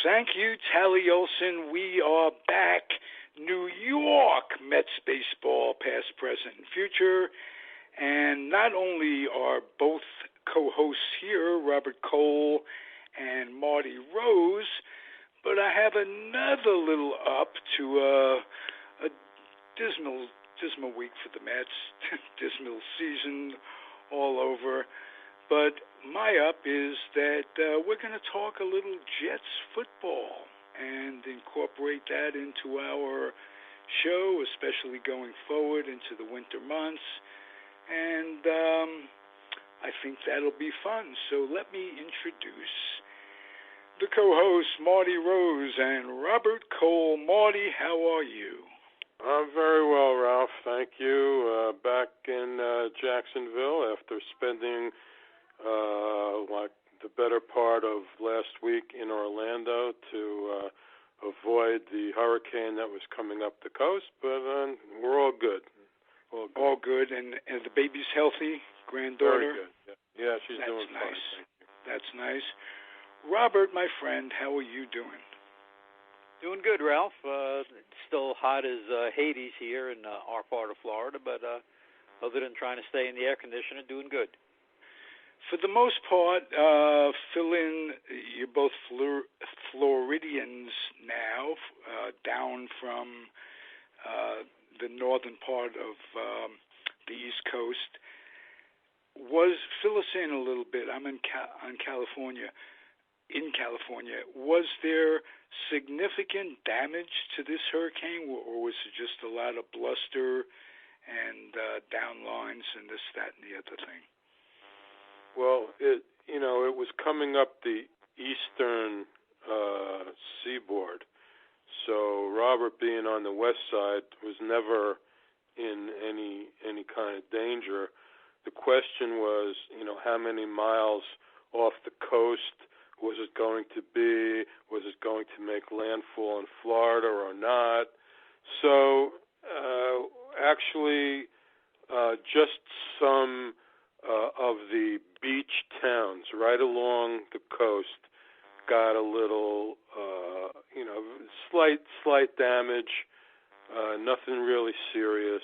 Thank you, Tally Olson. We are back. New York Mets baseball, past, present, and future. And not only are both co-hosts here, Robert Cole and Marty Rose, but I have another little up to a dismal week for the Mets, dismal season all over. But my up is that we're going to talk a little Jets football and incorporate that into our show, especially going forward into the winter months. And I think that'll be fun. So let me introduce the co-hosts, Marty Rose and Robert Cole. Marty, how are you? I'm very well, Ralph. Thank you. Back in Jacksonville after spending like the better part of last week in Orlando to avoid the hurricane that was coming up the coast, but we're all good. All good, and the baby's healthy, granddaughter? Very good. Yeah, she's doing nice. fine. Thank you. That's nice. Robert, my friend, how are you doing? Doing good, Ralph. It's still hot as Hades here in our part of Florida, but other than trying to stay in the air conditioner, doing good. For the most part, fill in, you're both Floridians now, down from the northern part of the East Coast. Fill us in a little bit. I'm in California. In California, was there significant damage to this hurricane, or was it just a lot of bluster and downlines and this, that, and the other thing? Well, it was coming up the eastern seaboard, so Robert, being on the west side, was never in any kind of danger. The question was, how many miles off the coast was it going to be? Was it going to make landfall in Florida or not? So, actually, just some of the beach towns right along the coast got a little, slight damage, nothing really serious,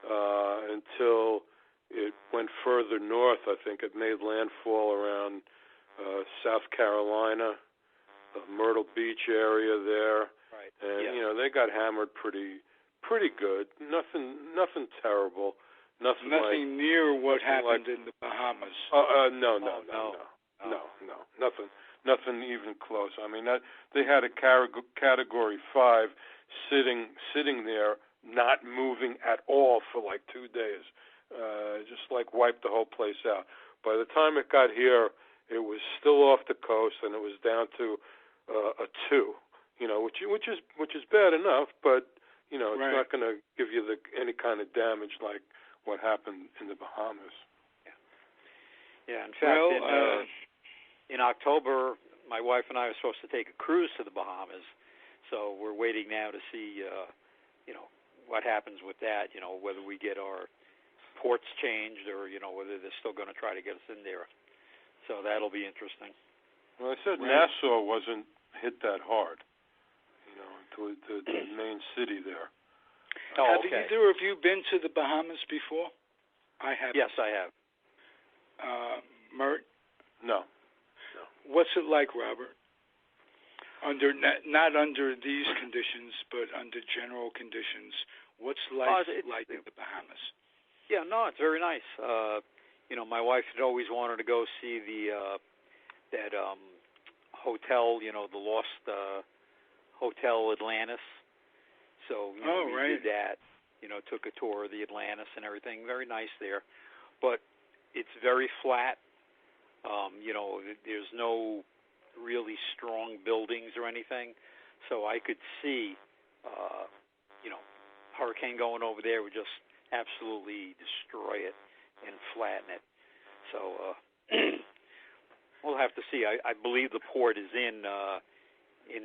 until it went further north. I think it made landfall around South Carolina, the Myrtle Beach area there. Right. And, they got hammered pretty good. Nothing terrible. Nothing near what happened in the Bahamas. No. Nothing even close. I mean, they had a Category 5 sitting there, not moving at all for like 2 days. Just like wiped the whole place out. By the time it got here, it was still off the coast, and it was down to a 2. Which is bad enough, but it's right. Not going to give you any kind of damage like what happened in the Bahamas. Yeah. In fact, in October, my wife and I were supposed to take a cruise to the Bahamas, so we're waiting now to see, what happens with that. Whether we get our ports changed or whether they're still going to try to get us in there. So that'll be interesting. Well, I said Nassau wasn't hit that hard, the main city there. Have either of you been to the Bahamas before? I have. Yes, I have. Mert? No. What's it like, Robert? Not under these conditions, but under general conditions. What's life like in the Bahamas? Yeah, no, it's very nice. My wife had always wanted to go see that hotel, the Lost Hotel Atlantis. So we did that. Took a tour of the Atlantis and everything. Very nice there, but it's very flat. There's no really strong buildings or anything, so I could see, hurricane going over there would just absolutely destroy it and flatten it. So we'll have to see. I believe the port is in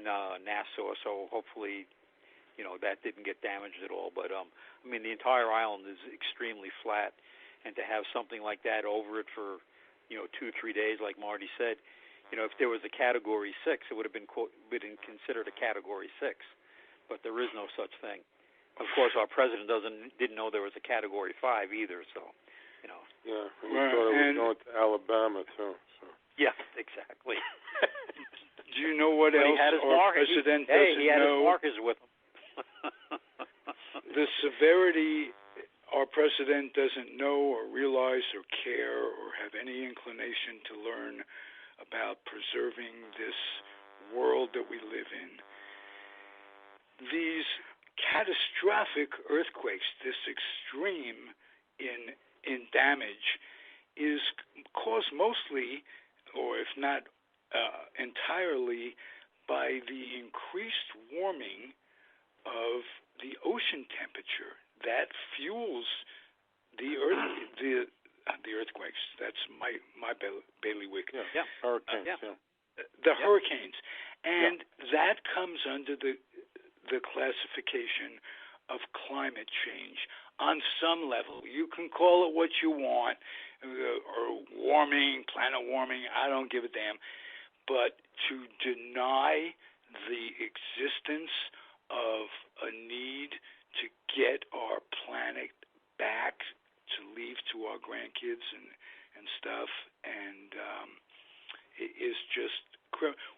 Nassau, so hopefully, that didn't get damaged at all. But the entire island is extremely flat, and to have something like that over it for 2-3 days, like Marty said, if there was a Category 6, it would have been considered a Category 6, but there is no such thing. Of course, our president didn't know there was a Category 5 either, so, Yeah, he thought it was going to Alabama, too. So. Yeah, exactly. Do you know what else our president doesn't know? He had his markers with him. The severity our president doesn't know or realize or care or have any inclination to learn about preserving this world that we live in. These catastrophic earthquakes, this extreme in damage, is caused mostly, or if not entirely, by the increased warming of the ocean temperature that fuels the earthquakes. That's my bailiwick. Yeah. Hurricanes. The hurricanes, and that comes under the classification of climate change on some level. You can call it what you want, or warming, planet warming. I don't give a damn. But to deny the existence of a need to get our planet back to leave to our grandkids and stuff, and it is just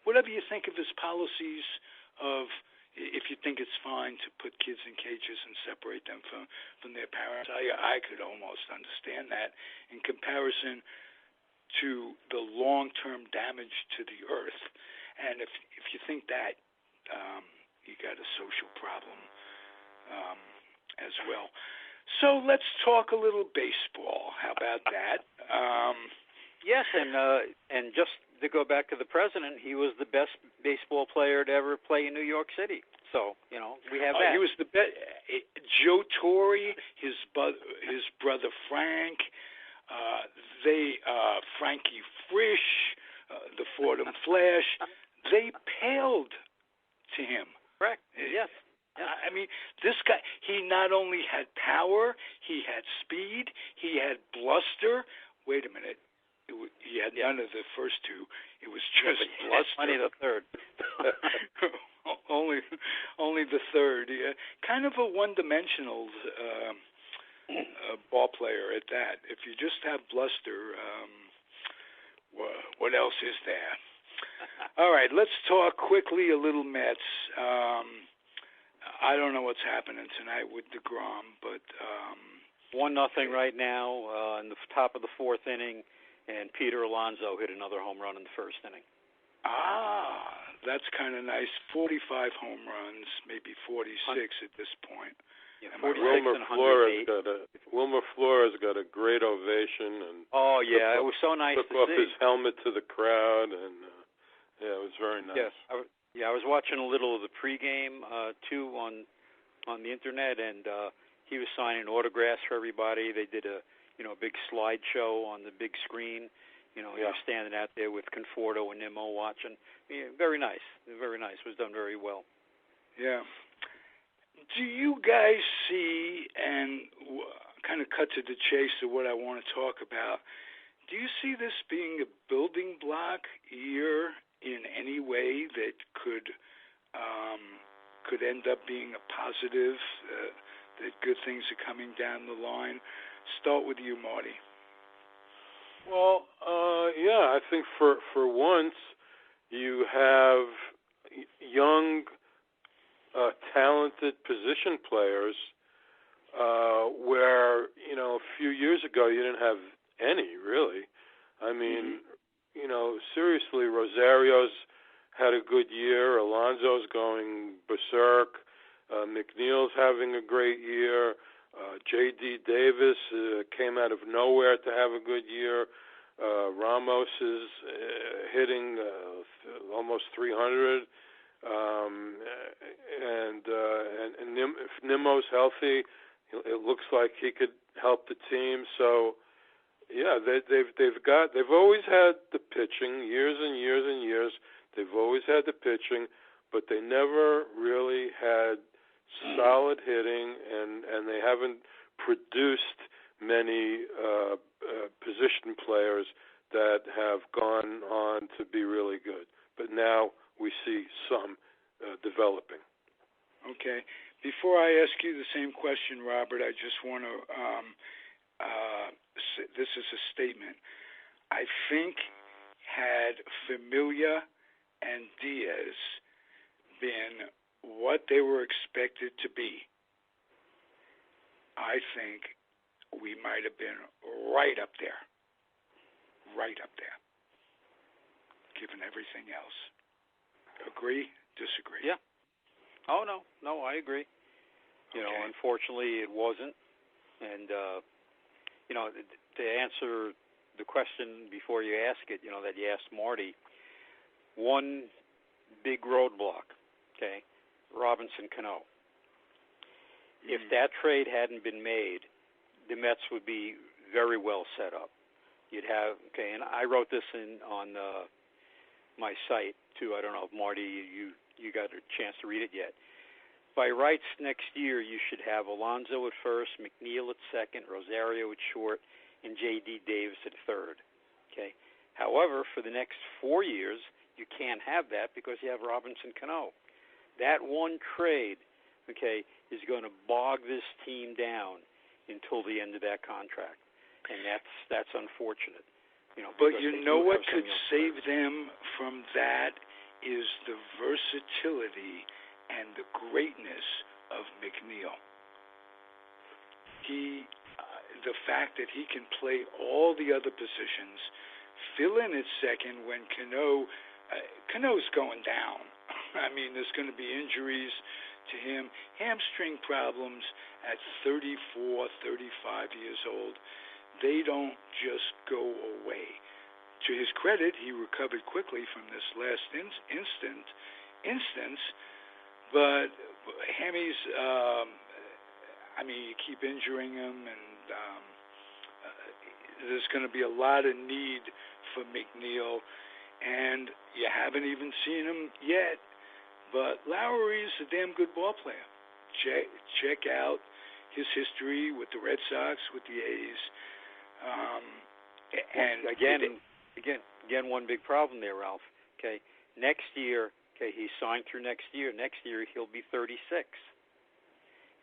whatever you think of his policies of, if you think it's fine to put kids in cages and separate them from their parents, I could almost understand that in comparison to the long-term damage to the earth. And if you think that, you got a social problem as well. So let's talk a little baseball. How about that? Yes, and just to go back to the president, he was the best baseball player to ever play in New York City. So, we have that. He was the best. Joe Torre, his brother Frank, Frankie Frisch, the Fordham Flash, they paled to him. Correct. Yes. I mean, this guy, he not only had power, he had speed, he had bluster. Wait a minute. He had none of the first two. It was just bluster. Only the third. only the third. Yeah. Kind of a one-dimensional ball player at that. If you just have bluster, what else is there? All right, let's talk quickly a little Mets. I don't know what's happening tonight with DeGrom, but 1-0 right now in the top of the fourth inning, and Peter Alonso hit another home run in the first inning. That's kind of nice. 45 home runs, maybe 46 at this point. Yeah, Wilmer Flores got a great ovation, and it was so nice to see. Took off his helmet to the crowd, and it was very nice. Yes, I was watching a little of the pregame too on the internet, and he was signing autographs for everybody. They did a big slideshow on the big screen. He was standing out there with Conforto and Nimmo watching. Yeah, very nice. Very nice. It was done very well. Yeah. Do you guys see, and kind of cut to the chase of what I want to talk about, do you see this being a building block year in any way that could end up being a positive, that good things are coming down the line? Start with you, Marty. Well, I think for once you have young, talented position players where, a few years ago you didn't have any, really. I mean, seriously, Rosario's had a good year. Alonso's going berserk. McNeil's having a great year. J.D. Davis came out of nowhere to have a good year. Ramos is hitting almost 300. And if Nimmo's healthy, it looks like he could help the team. So, they've always had the pitching, years and years and years. They've always had the pitching, but they never really had solid hitting, and they haven't produced many position players that have gone on to be really good. But now we see some developing. Okay. Before I ask you the same question, Robert, I just want to, this is a statement. I think had Familia and Diaz been what they were expected to be, I think we might have been right up there, given everything else. Agree? Disagree? Yeah. Oh, no, I agree. You know, unfortunately, it wasn't. And, you know, to answer the question before you ask it, you know, that you asked Marty, one big roadblock, okay, Robinson Cano. If that trade hadn't been made, the Mets would be very well set up. You'd have, okay, and I wrote this on my site, too. I don't know if, Marty, you got a chance to read it yet. By rights, next year you should have Alonso at first, McNeil at second, Rosario at short, and J.D. Davis at third. Okay. However, for the next 4 years, you can't have that because you have Robinson Cano. That one trade, okay, is going to bog this team down until the end of that contract, and that's unfortunate. You know, but you know what could save them from that is the versatility and the greatness of McNeil. The fact that he can play all the other positions, fill in at second when Cano's going down. I mean, there's going to be injuries to him, hamstring problems at 34, 35 years old. They don't just go away. To his credit, he recovered quickly from this last instance, but Hammy's, I mean, you keep injuring him, and there's going to be a lot of need for McNeil, and you haven't even seen him yet, but Lowry's a damn good ball player. Check out his history with the Red Sox, with the A's. And again, one big problem there, Ralph. Okay, next year, okay, he's signed through next year. Next year he'll be 36,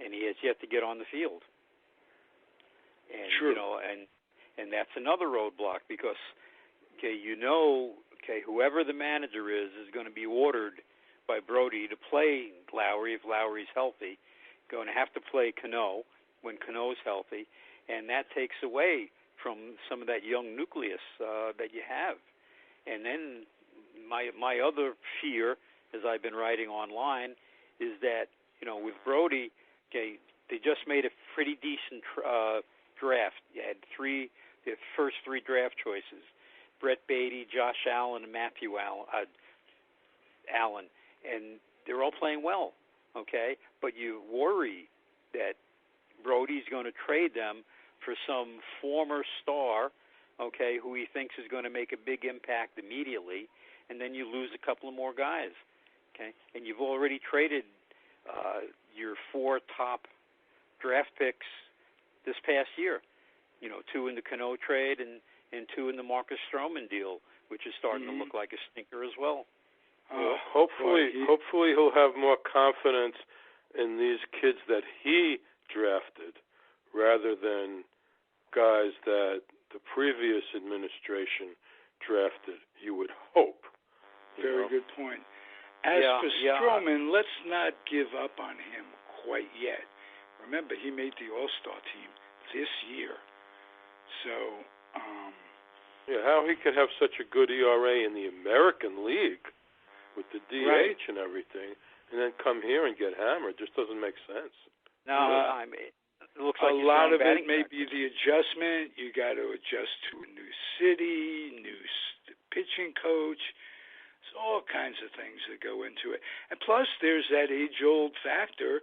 and he has yet to get on the field. And True. You know, and that's another roadblock because, okay, you know, okay, whoever the manager is going to be ordered by Brody to play Lowry if Lowry's healthy. Going to have to play Cano when Cano's healthy, and that takes away from some of that young nucleus that you have. And then my other fear, as I've been writing online, is that, you know, with Brody, okay, they just made a pretty decent draft. You had the first three draft choices: Brett Beatty, Josh Allen, and Matthew Allen, and they're all playing well. Okay, but you worry that Brody's going to trade them for some former star, okay, who he thinks is going to make a big impact immediately, and then you lose a couple of more guys, okay? And you've already traded your 4 top draft picks this past year, you know, 2 in the Cano trade and 2 in the Marcus Stroman deal, which is starting to look like a stinker as well. Well, hopefully he'll have more confidence in these kids that he drafted rather than guys that the previous administration drafted, you would hope. Very good point. As for Stroman, let's not give up on him quite yet. Remember, he made the All-Star team this year. So, how he could have such a good ERA in the American League with the DH and everything, and then come here and get hammered just doesn't make sense. No, I mean, it looks like a lot of it may be the adjustment. You got to adjust to a new city, new pitching coach. There's all kinds of things that go into it. And plus, there's that age-old factor.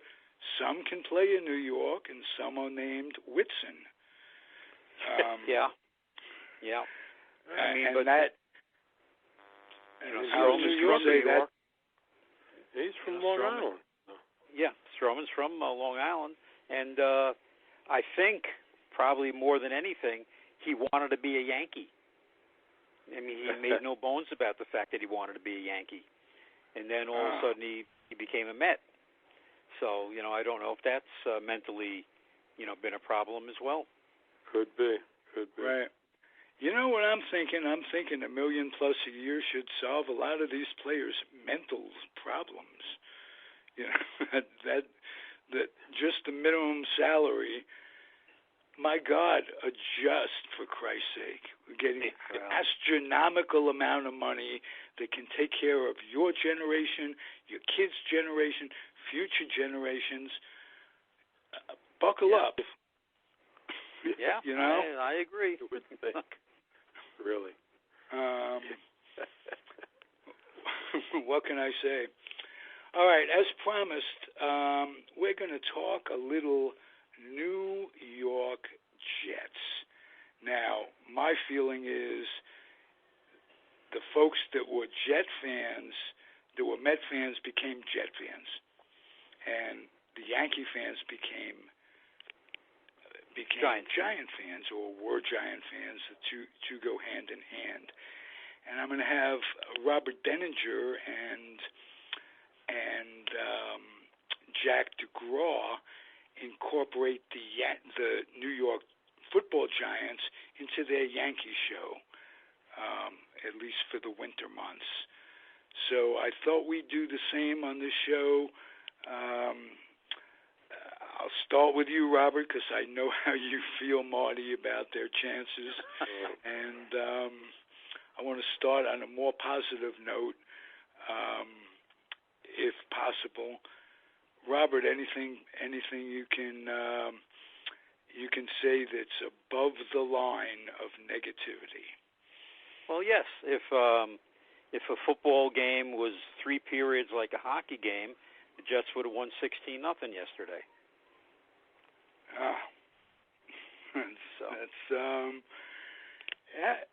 Some can play in New York, and some are named Whitson. Yeah. I mean, but that. Stroman's from New York. He's from Long Island. Yeah, Stroman's from Long Island, and I think probably more than anything, he wanted to be a Yankee. I mean, he made no bones about the fact that he wanted to be a Yankee. And then all of a sudden he became a Met. So, I don't know if that's mentally, been a problem as well. Could be. Right. You know what I'm thinking? I'm thinking $1 million plus a year should solve a lot of these players' mental problems. That just the minimum salary. My God, adjust, for Christ's sake. We're getting an astronomical amount of money that can take care of your generation, your kids' generation, future generations. Buckle up. Yeah, I agree. You wouldn't think. Really. What can I say? All right, as promised, we're going to talk a little New York Jets. Now, my feeling is the folks that were Jet fans, that were Met fans, became Jet fans, and the Yankee fans became Giant fans, or were Giant fans. The two go hand in hand. And I'm going to have Robert Denninger and Jack DeGraw incorporate the New York Football Giants into their Yankee show, at least for the winter months. So I thought we'd do the same on this show. I'll start with you, Robert, because I know how you feel, Marty, about their chances. And I want to start on a more positive note, if possible. Robert, anything you can say that's above the line of negativity? Well, yes. If a football game was 3 periods like a hockey game, the Jets would have won 16-0 yesterday.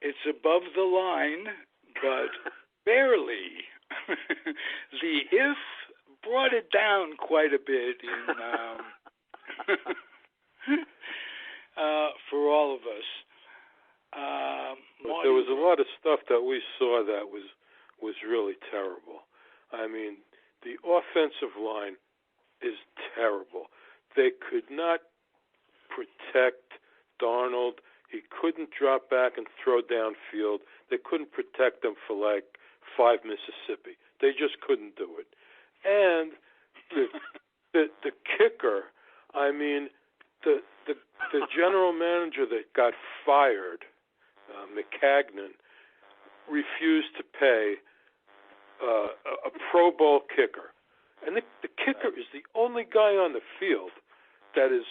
It's above the line, but barely. The if brought it down quite a bit for all of us. But there was a lot of stuff that we saw that was really terrible. I mean, the offensive line is terrible. They could not protect Darnold. He couldn't drop back and throw downfield. They couldn't protect him for like 5 Mississippi. They just couldn't do it. And the kicker, I mean, the general manager that got fired, McCagnon, refused to pay a Pro Bowl kicker. And the kicker is the only guy on the field that is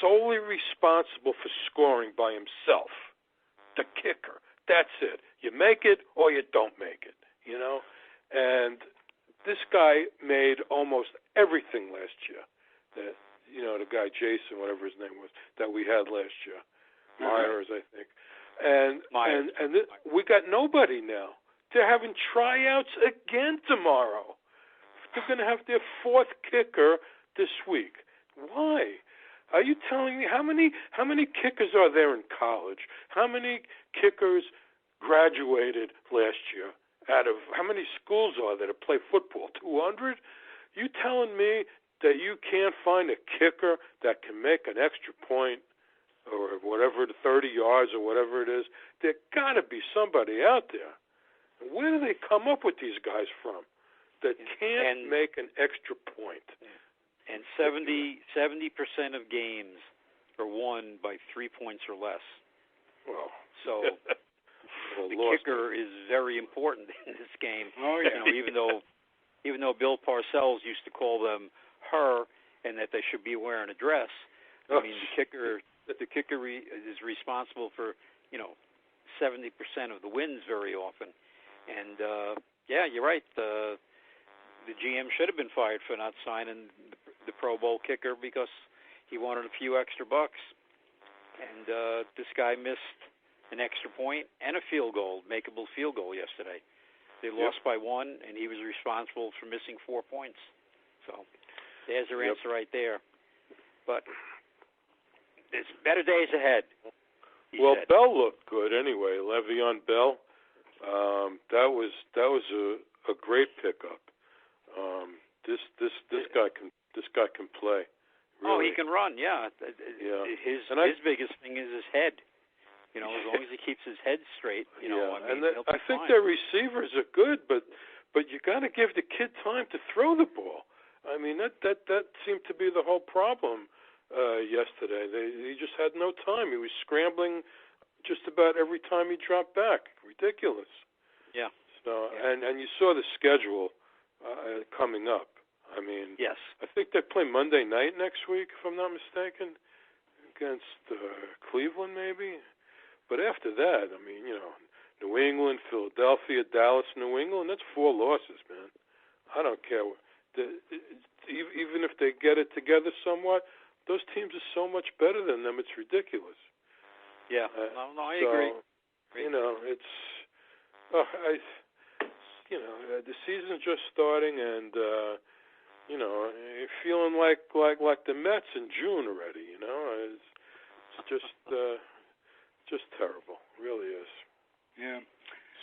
solely responsible for scoring by himself. The kicker. That's it. You make it or you don't make it, And this guy made almost everything last year. The guy Jason, whatever his name was, that we had last year. Myers, I think. And we got nobody now. They're having tryouts again tomorrow. They're going to have their 4th kicker this week. Why? Are you telling me how many kickers are there in college? How many kickers graduated last year? Out of how many schools are there to play football? 200? You telling me that you can't find a kicker that can make an extra point or whatever, 30 yards or whatever it is? There got to be somebody out there. Where do they come up with these guys from that can't make an extra point? And 70% of games are won by 3 points or less. Well, so the kicker is very important in this game. Oh yeah. Even though Bill Parcells used to call them her, and that they should be wearing a dress. I mean, the kicker is responsible for 70% of the wins very often. And you're right. The GM should have been fired for not signing the Pro Bowl kicker because he wanted a few extra bucks. And this guy missed an extra point and a makeable field goal yesterday. They lost by 1, and he was responsible for missing 4 points. So there's your answer right there. But there's better days ahead. Well, said. Bell looked good anyway. Le'Veon Bell, That was a great pickup. This guy can play. Really. Oh, he can run. Yeah. His biggest thing is his head. As long as he keeps his head straight, I think their receivers are good, but you got to give the kid time to throw the ball. I mean, that seemed to be the whole problem yesterday. He just had no time. He was scrambling just about every time he dropped back. Ridiculous. Yeah. So and you saw the schedule coming up. I mean, yes. I think they play Monday night next week, if I'm not mistaken, against Cleveland, maybe. But after that, I mean, New England, Philadelphia, Dallas, New England, that's 4 losses, man. I don't care. Even if they get it together somewhat, those teams are so much better than them, it's ridiculous. Yeah, I agree. It's... the season's just starting, and you're feeling like the Mets in June already. It's just terrible. It really is. Yeah.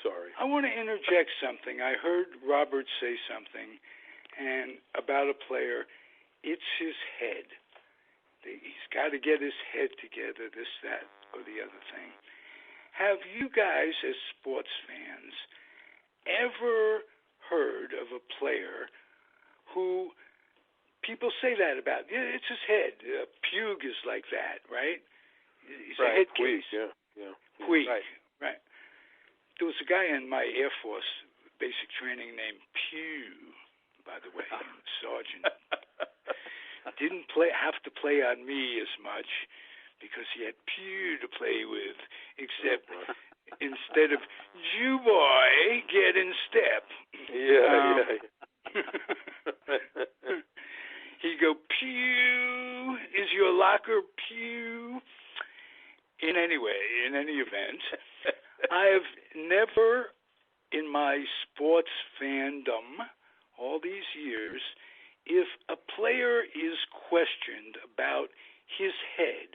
Sorry. I want to interject something. I heard Robert say something, and about a player. It's his head. He's got to get his head together. This, that, or the other thing. Have you guys, as sports fans, ever heard of a player who people say that about? Yeah, it's his head. Puig is like that, right? He's a head case. Yeah. Puig, right. There was a guy in my Air Force basic training named Pew, by the way, sergeant. Didn't have to play on me as much because he had Pew to play with, except instead of Jew boy, get in step. Yeah. He'd go, Pew, is your locker Pew? In any event, I have never, in my sports fandom, all these years, if a player is questioned about his head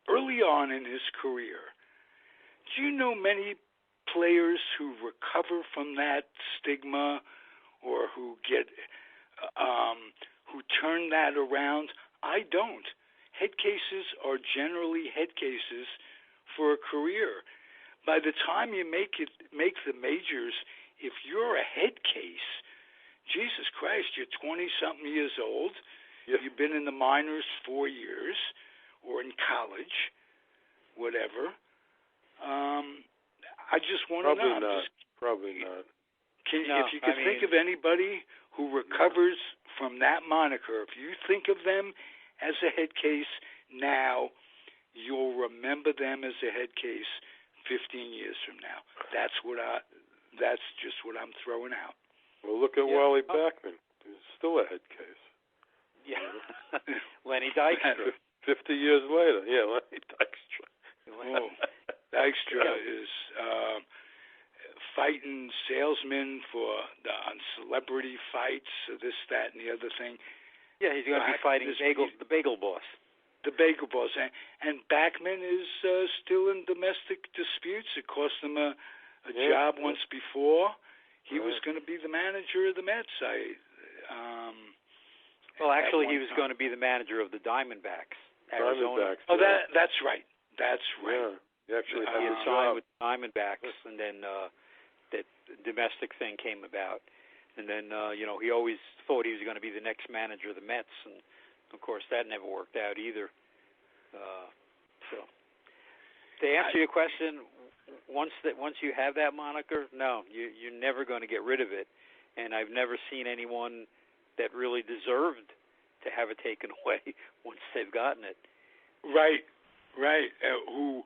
early on in his career, do you know many players who recover from that stigma or who turn that around? I don't. Head cases are generally head cases for a career. By the time you make the majors, if you're a head case, Jesus Christ, you're 20-something years old. Yeah. You've been in the minors 4 years, or in college, whatever. I just want to know. Probably not. If you could think of anybody who recovers from that moniker, if you think of them as a head case now, you'll remember them as a head case 15 years from now. That's just what I'm throwing out. Well, look at Wally Backman. He's still a head case. Yeah. Lenny Dykstra. 50 years later. Yeah, Lenny Dykstra. Dykstra is fighting salesmen on celebrity fights, this, that, and the other thing. Yeah, he's going to be fighting the Bagel Boss. The Bagel Boss. And Backman is still in domestic disputes. It cost him a job once before. He was going to be the manager of the Mets. Actually, he was going to be the manager of the Diamondbacks. Arizona. Oh, that's right. That's right. Yeah, he had signed with the Diamondbacks, and then that domestic thing came about. And then, he always thought he was going to be the next manager of the Mets, and, of course, that never worked out either. So, to answer your question, once you have that moniker, no, you're never going to get rid of it. And I've never seen anyone that really deserved to have it taken away once they've gotten it. Right. Who,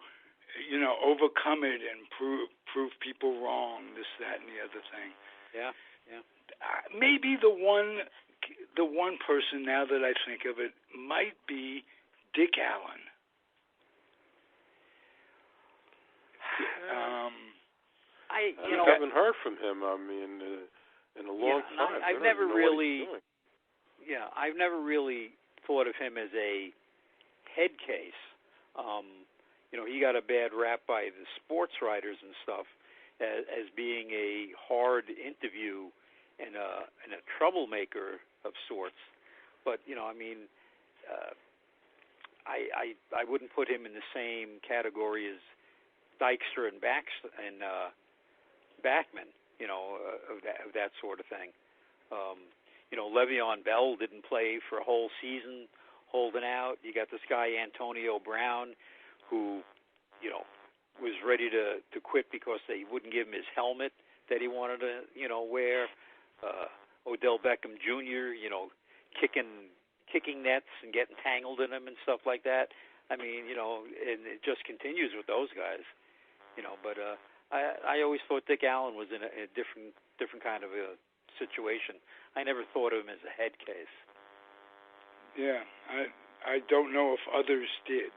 overcome it and prove people wrong, this, that, and the other thing. Yeah. Maybe the one person, now that I think of it, might be Dick Allen. I haven't heard from him. I mean, in a long time. I've never really thought of him as a head case. He got a bad rap by the sports writers and stuff. as being a hard interview and a troublemaker of sorts. But I mean, I wouldn't put him in the same category as Dykstra and Backman, of that sort of thing. Le'Veon Bell didn't play for a whole season, holding out. You got this guy Antonio Brown, who, was ready to quit because they wouldn't give him his helmet that he wanted to, wear. Odell Beckham Jr., kicking nets and getting tangled in them and stuff like that. I mean, and it just continues with those guys, But I always thought Dick Allen was in a different kind of a situation. I never thought of him as a head case. Yeah, I don't know if others did.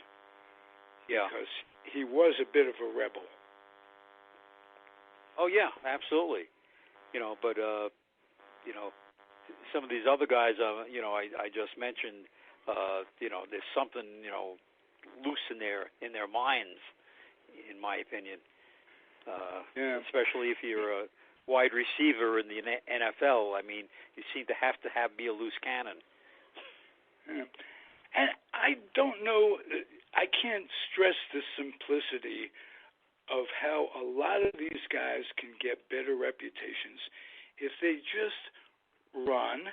Yeah, because he was a bit of a rebel. Oh yeah, absolutely. But some of these other guys, I just mentioned, there's something, loose in their minds, in my opinion. Especially if you're a wide receiver in the NFL. I mean, you seem to have be a loose cannon. Yeah. And I don't know, I can't stress the simplicity of how a lot of these guys can get better reputations if they just run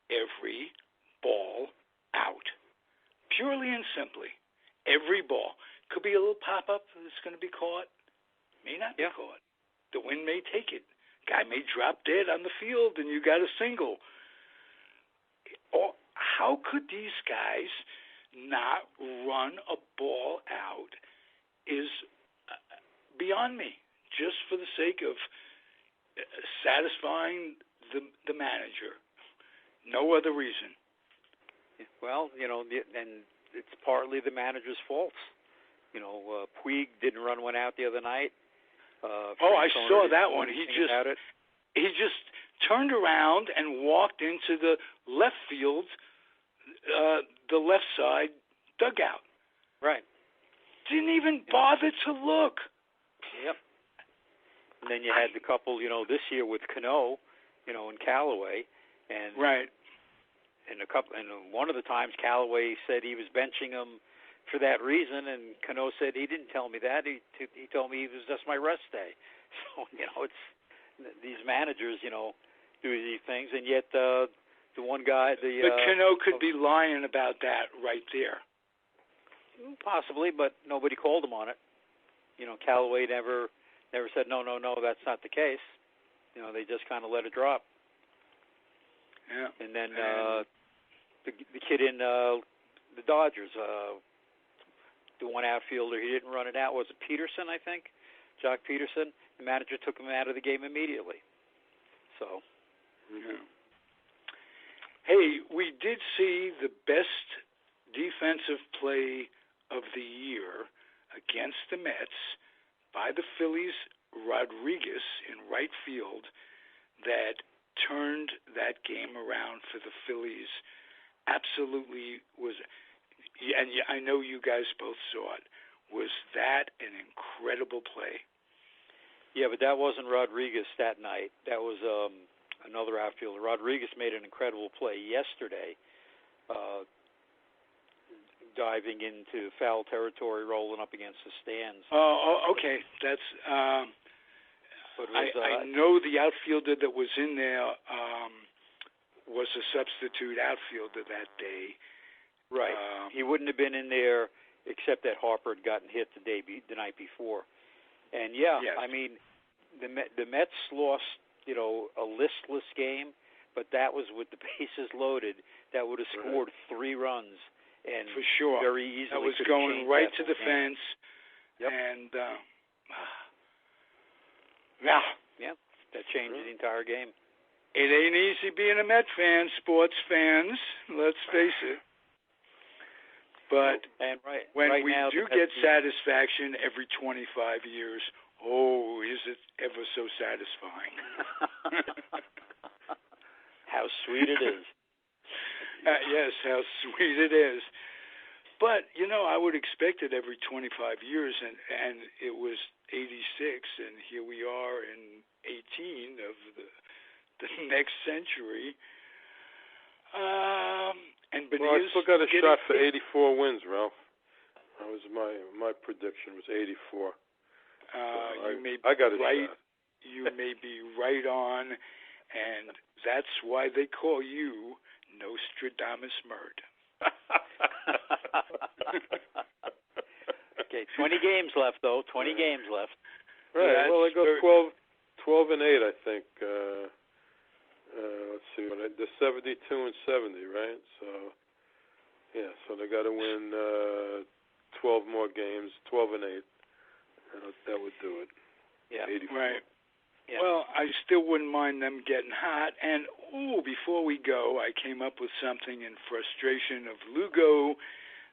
every ball out. Purely and simply, every ball. Could be a little pop-up that's going to be caught, may not be caught. The wind may take it. Guy may drop dead on the field and you got a single. Or how could these guys not run a ball out is beyond me, just for the sake of satisfying the manager. No other reason. Well, and it's partly the manager's fault. Puig didn't run one out the other night. I saw that one. He just turned around and walked into the left field, the left side dugout. Right. Didn't even bother to look. Yep. And then you had the couple, this year with Cano, in Callaway, and right. And one of the times Callaway said he was benching him for that reason, and Cano said he didn't tell me that. He told me it was just my rest day. So it's these managers, do these things, and yet the one guy, but Cano could be lying about that right there. Possibly, but nobody called him on it. Callaway never said no, that's not the case. They just kind of let it drop. Yeah. And then the kid in the Dodgers, the one outfielder, he didn't run it out. Was it Peterson, I think? Jock Peterson. The manager took him out of the game immediately. So. Yeah. Hey, we did see the best defensive play of the year against the Mets by the Phillies' Rodriguez in right field that turned that game around for the Phillies. Absolutely was, and I know you guys both saw it, was that an incredible play? Yeah, but that wasn't Rodriguez that night. That was another outfielder. Rodriguez made an incredible play yesterday, diving into foul territory, rolling up against the stands. Oh, okay. That's. I know the outfielder that was in there was a substitute outfielder that day. Right. He wouldn't have been in there except that Harper had gotten hit the night before. And yes. I mean, the Mets lost, a listless game, but that was with the bases loaded. That would have scored 3 runs. And for sure, very easily. That was going right to the fence, and that changed the entire game. It ain't easy being a Met fan, sports fans. Let's face it. But when we do get satisfaction every 25 years, oh, is it ever so satisfying? How sweet it is. Yes, how sweet it is. But, I would expect it every 25 years, and it was 86, and here we are in 18 of the next century. And well, I still got a shot for 84 wins, Ralph. That was my prediction was 84. I got a shot. You may be right on, and that's why they call you Nostradamus Murd. Okay, 20 games left, though. 20 games left. Right. Yeah, well, I go 12 and 8, I think. Let's see. They're 72 and 70, right? So, yeah. So they got to win 12 more games, 12 and 8. That would do it. Yeah. 84. Right. Yeah. Well, I still wouldn't mind them getting hot. And, before we go, I came up with something in frustration of Lugo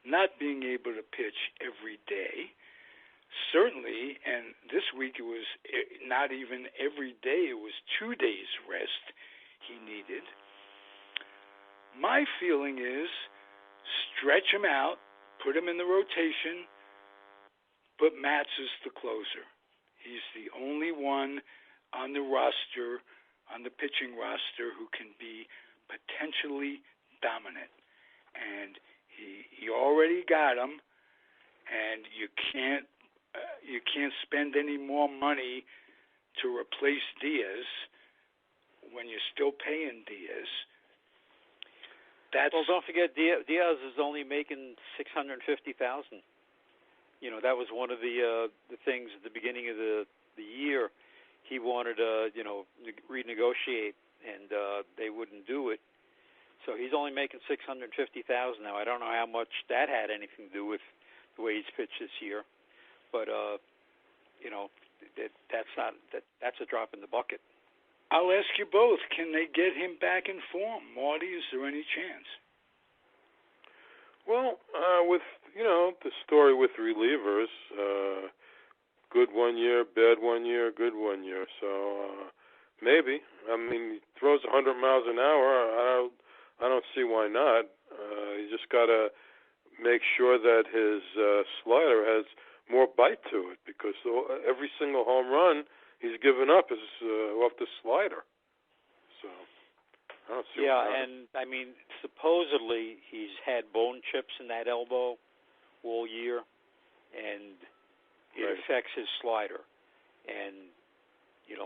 not being able to pitch every day. Certainly, and this week it was not even every day, it was 2 days rest he needed. My feeling is stretch him out, put him in the rotation, but Matz is the closer. He's the only one on the roster, on the pitching roster, who can be potentially dominant. And he already got him, and you can't spend any more money to replace Diaz when you're still paying Diaz. Well, don't forget Diaz is only making $650,000. That was one of the things at the beginning of the year. He wanted to renegotiate, and they wouldn't do it. So he's only making $650,000 now. I don't know how much that had anything to do with the way he's pitched this year, but that's a drop in the bucket. I'll ask you both: can they get him back in form, Marty? Is there any chance? Well, with the story with relievers, good 1 year, bad 1 year, good 1 year. So maybe. I mean, he throws 100 miles an hour. I don't see why not. You just got to make sure that his slider has more bite to it, because every single home run he's given up is off the slider. So I don't see why not. And I mean, supposedly he's had bone chips in that elbow all year, and it affects his slider. And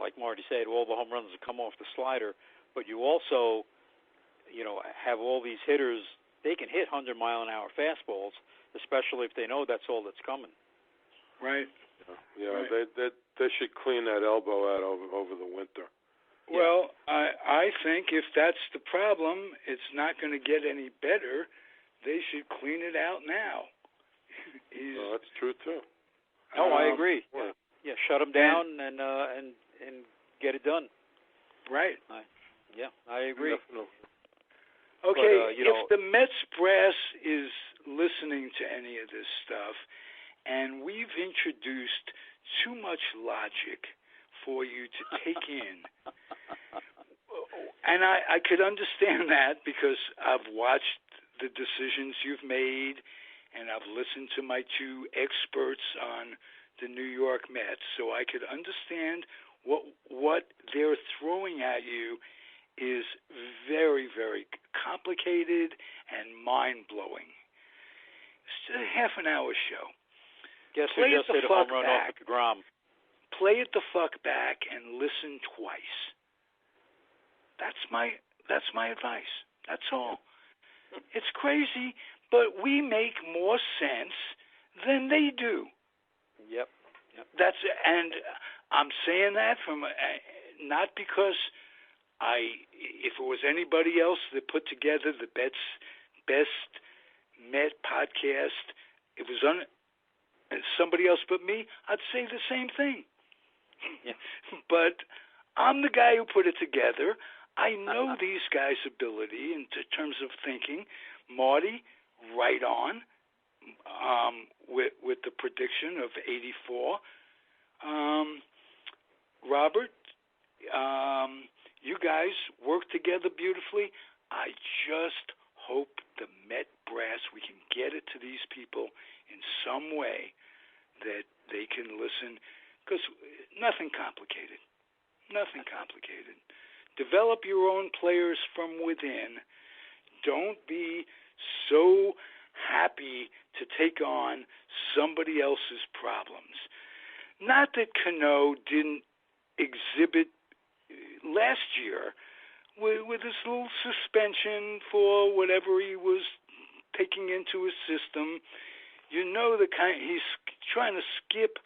like Marty said, all the home runs have come off the slider, but you also have all these hitters. They can hit 100-mile-an-hour fastballs, especially if they know that's all that's coming. Right. Yeah. Right. They should clean that elbow out over the winter. Well, I think if that's the problem, it's not going to get any better. They should clean it out now. Well, that's true too. No, I agree. Yeah, shut him down and get it done. Right. I agree. Definitely. Okay, but, if the Mets brass is listening to any of this stuff, and we've introduced too much logic for you to take in, and I could understand that, because I've watched the decisions you've made, and I've listened to my two experts on the New York Mets, so I could understand what they're throwing at you is very, very complicated and mind-blowing. It's a half-an-hour show. Guess who just hit a home run off the DeGrom? Play it the fuck back and listen twice. That's my advice. That's all. It's crazy, but we make more sense than they do. Yep. And I'm saying that from not because if it was anybody else that put together the best Met podcast, it was somebody else but me, I'd say the same thing. Yeah. But I'm the guy who put it together. I know these guys' ability in terms of thinking. Marty, right on with the prediction of 84. Robert, you guys work together beautifully. I just hope the Met brass, we can get it to these people in some way that they can listen, because nothing complicated. Nothing complicated. Develop your own players from within. Don't be so happy to take on somebody else's problems. Not that Cano didn't exhibit last year with his little suspension for whatever he was taking into his system. You know, the kind he's trying to skip,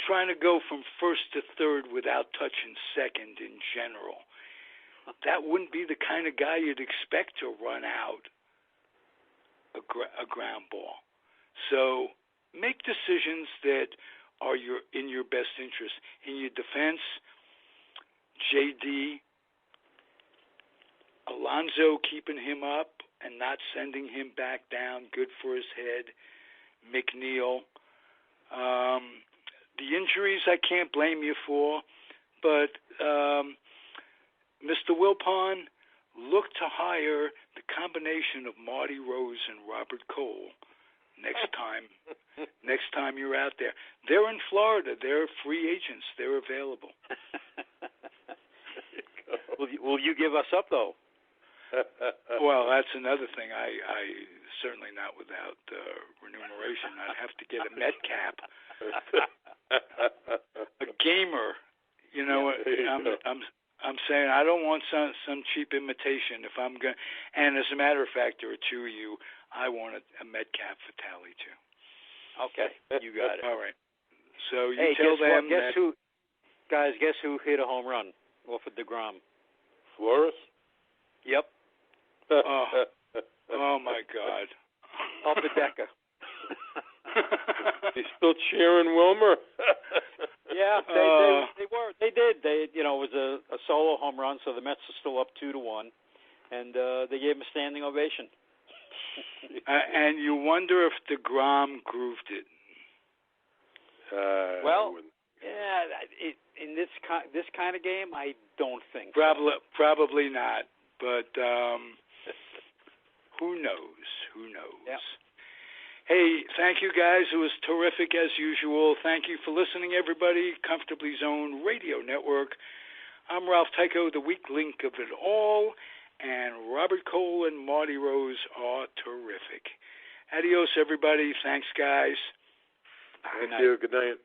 trying to go from first to third without touching second in general. That wouldn't be the kind of guy you'd expect to run out a ground ball. So make decisions that are in your best interest. In your defense, J.D., Alonso keeping him up and not sending him back down, good for his head. McNeil. The injuries I can't blame you for, but Mr. Wilpon, look to hire the combination of Marty Rose and Robert Cole next time you're out there. They're in Florida. They're free agents. They're available. Will you give us up, though? Well, that's another thing. I certainly not without remuneration. I'd have to get a Met cap. A gamer, you know. I'm saying I don't want some cheap imitation. If I'm going, and as a matter of fact, there are two of you. I want a Met cap for Tally too. Okay, you got it. All right. So you tell them. Guess who hit a home run off of DeGrom? Flores? Yep. Oh my God. Off the Decker. He's still cheering Wilmer. Yeah, they were. They did. It was a solo home run, so the Mets are still up 2-1, and they gave him a standing ovation. And you wonder if DeGrom grooved it. Well, yeah. In this kind of game, I don't think. Probably not. But who knows? Who knows? Yep. Hey, thank you guys. It was terrific as usual. Thank you for listening, everybody. Comfortably Zoned Radio Network. I'm Ralph Tyko, the weak link of it all, and Robert Cole and Marty Rose are terrific. Adios, everybody. Thanks, guys. Thank you. Good night.